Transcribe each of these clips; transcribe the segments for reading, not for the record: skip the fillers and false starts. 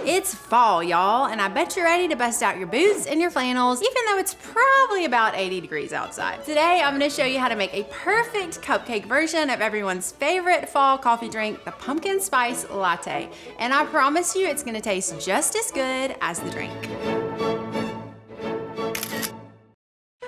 It's fall, y'all, and I bet you're ready to bust out your boots and your flannels, even though it's probably about 80 degrees outside. Today, I'm gonna show you how to make a perfect cupcake version of everyone's favorite fall coffee drink, the Pumpkin Spice Latte. And I promise you, it's gonna taste just as good as the drink.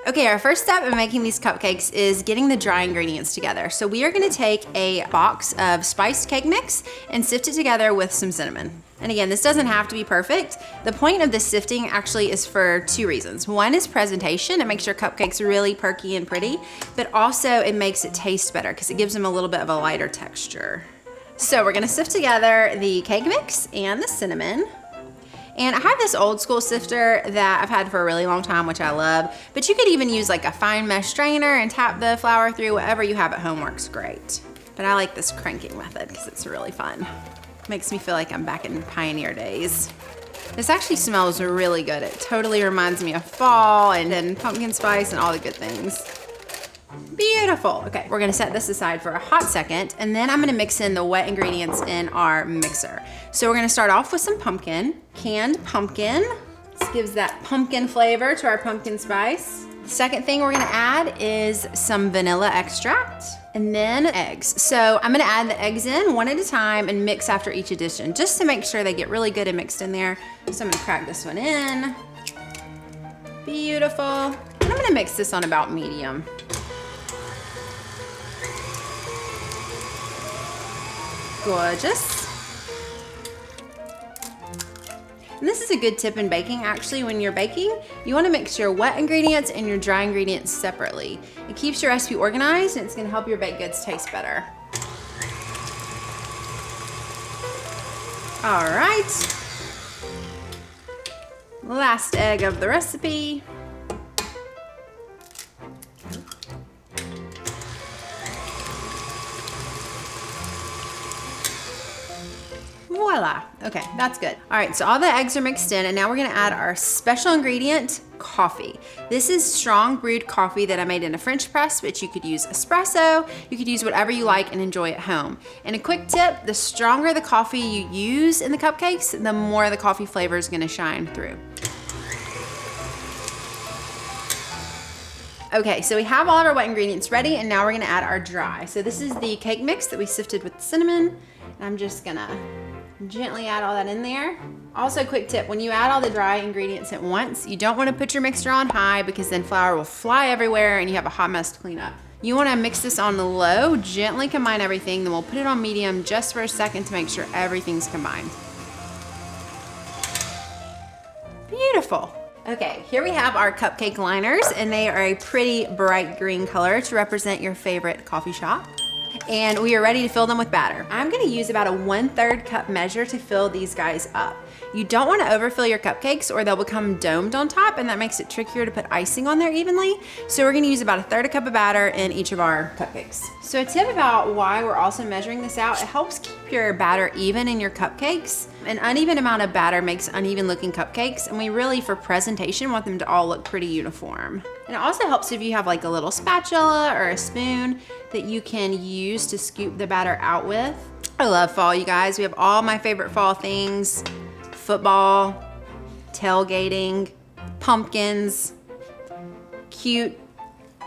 Okay, our first step in making these cupcakes is getting the dry ingredients together. So we are gonna take a box of spiced cake mix and sift it together with some cinnamon. And again, this doesn't have to be perfect. The point of this sifting actually is for two reasons. One is presentation. It makes your cupcakes really perky and pretty, but also it makes it taste better because it gives them a little bit of a lighter texture. So we're gonna sift together the cake mix and the cinnamon. And I have this old school sifter that I've had for a really long time, which I love, but you could even use like a fine mesh strainer and tap the flour through. Whatever you have at home works great. But I like this cranking method because it's really fun. Makes me feel like I'm back in pioneer days. This actually smells really good. It totally reminds me of fall and pumpkin spice and all the good things. Beautiful. Okay, we're gonna set this aside for a hot second, and then I'm gonna mix in the wet ingredients in our mixer. So we're gonna start off with some pumpkin, canned pumpkin. This gives that pumpkin flavor to our pumpkin spice. The second thing we're gonna add is some vanilla extract, and then eggs. So I'm gonna add the eggs in one at a time and mix after each addition, just to make sure they get really good and mixed in there. So I'm gonna crack this one in. Beautiful. And I'm gonna mix this on about medium. Gorgeous. And this is a good tip in baking. Actually, when you're baking, you want to mix your wet ingredients and your dry ingredients separately. It keeps your recipe organized and it's going to help your baked goods taste better. All right. Last egg of the recipe. Voila. Okay, that's good. All right, so all the eggs are mixed in, and now we're gonna add our special ingredient, coffee. This is strong brewed coffee that I made in a French press, but you could use espresso, you could use whatever you like and enjoy at home. And a quick tip, the stronger the coffee you use in the cupcakes, the more the coffee flavor is gonna shine through. Okay, so we have all of our wet ingredients ready, and now we're gonna add our dry. So this is the cake mix that we sifted with cinnamon, and I'm just gonna gently add all that in there. Also, quick tip, when you add all the dry ingredients at once, you don't wanna put your mixer on high because then flour will fly everywhere and you have a hot mess to clean up. You wanna mix this on the low, gently combine everything, then we'll put it on medium just for a second to make sure everything's combined. Beautiful. Okay, here we have our cupcake liners, and they are a pretty bright green color to represent your favorite coffee shop. And we are ready to fill them with batter. I'm gonna use about a 1/3 cup measure to fill these guys up. You don't wanna overfill your cupcakes or they'll become domed on top, and that makes it trickier to put icing on there evenly. So we're gonna use about 1/3 cup of batter in each of our cupcakes. So a tip about why we're also measuring this out, it helps keep your batter even in your cupcakes. An uneven amount of batter makes uneven looking cupcakes, and we really, for presentation, want them to all look pretty uniform. And it also helps if you have like a little spatula or a spoon that you can use to scoop the batter out with. I love fall, you guys. We have all my favorite fall things: football, tailgating, pumpkins, cute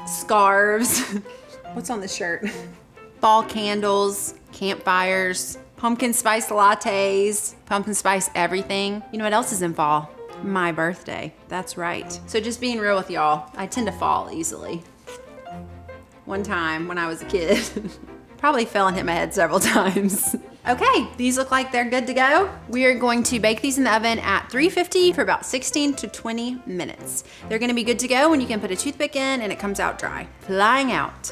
scarves. What's on this shirt? Fall candles, campfires, pumpkin spice lattes, pumpkin spice everything. You know what else is in fall? My birthday. That's right. So just being real with y'all, I tend to fall easily. One time when I was a kid, probably fell and hit my head several times. Okay, these look like they're good to go. We are going to bake these in the oven at 350 for about 16 to 20 minutes. They're gonna be good to go when you can put a toothpick in and it comes out dry. Flying out.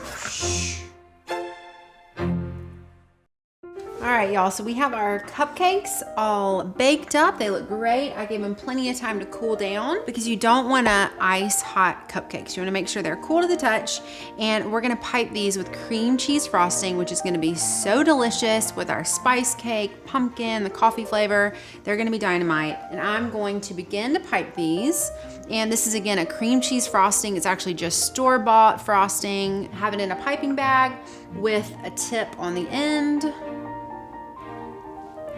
All right, y'all, so we have our cupcakes all baked up. They look great. I gave them plenty of time to cool down because you don't wanna ice hot cupcakes. You wanna make sure they're cool to the touch, and we're gonna pipe these with cream cheese frosting, which is gonna be so delicious with our spice cake, pumpkin, the coffee flavor. They're gonna be dynamite, and I'm going to begin to pipe these. And this is, again, a cream cheese frosting. It's actually just store-bought frosting. Have it in a piping bag with a tip on the end.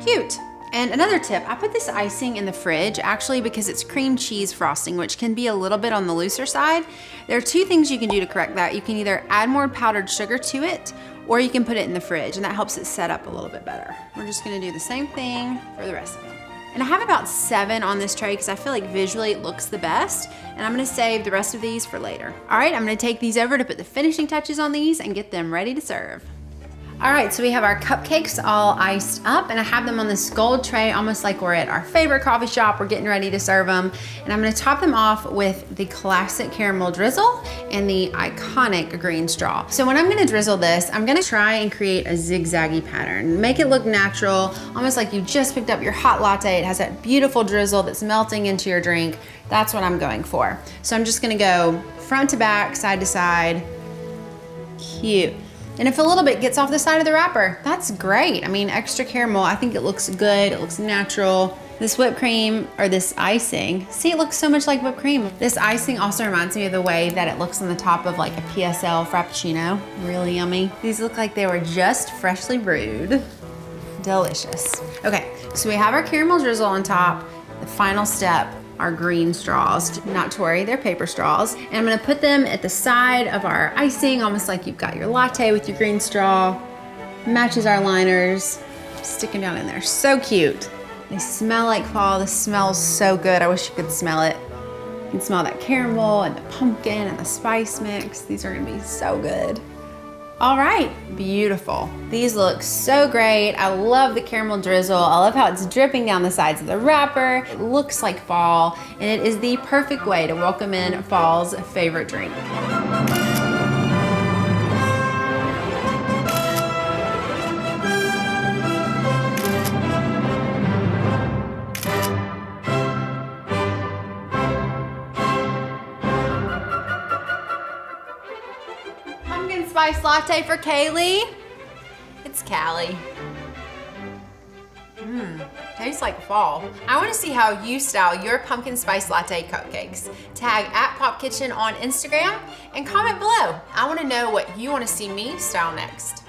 Cute. And another tip, I put this icing in the fridge actually because it's cream cheese frosting, which can be a little bit on the looser side. There are two things you can do to correct that. You can either add more powdered sugar to it, or you can put it in the fridge, and that helps it set up a little bit better. We're just gonna do the same thing for the rest of them. And I have about 7 on this tray because I feel like visually it looks the best, and I'm gonna save the rest of these for later. All right, I'm gonna take these over to put the finishing touches on these and get them ready to serve. All right, so we have our cupcakes all iced up, and I have them on this gold tray, almost like we're at our favorite coffee shop. We're getting ready to serve them. And I'm gonna top them off with the classic caramel drizzle and the iconic green straw. So when I'm gonna drizzle this, I'm gonna try and create a zigzaggy pattern. Make it look natural, almost like you just picked up your hot latte. It has that beautiful drizzle that's melting into your drink. That's what I'm going for. So I'm just gonna go front to back, side to side. Cute. And if a little bit gets off the side of the wrapper, that's great. I mean, extra caramel, I think it looks good, it looks natural. This whipped cream, or this icing, see, it looks so much like whipped cream. This icing also reminds me of the way that it looks on the top of like a PSL Frappuccino. Really yummy. These look like they were just freshly brewed. Delicious. Okay, so we have our caramel drizzle on top. The final step, our green straws. Not to worry, they're paper straws. And I'm gonna put them at the side of our icing, almost like you've got your latte with your green straw. Matches our liners. Stick them down in there, so cute. They smell like fall. This smells so good. I wish you could smell it. You can smell that caramel and the pumpkin and the spice mix. These are gonna be so good. All right, beautiful. These look so great. I love the caramel drizzle. I love how it's dripping down the sides of the wrapper. It looks like fall, and it is the perfect way to welcome in fall's favorite drink. Pumpkin Spice Latte for Callie. It's Callie. Tastes like fall. I want to see how you style your Pumpkin Spice Latte cupcakes. Tag @PopKitchen on Instagram and comment below. I want to know what you want to see me style next.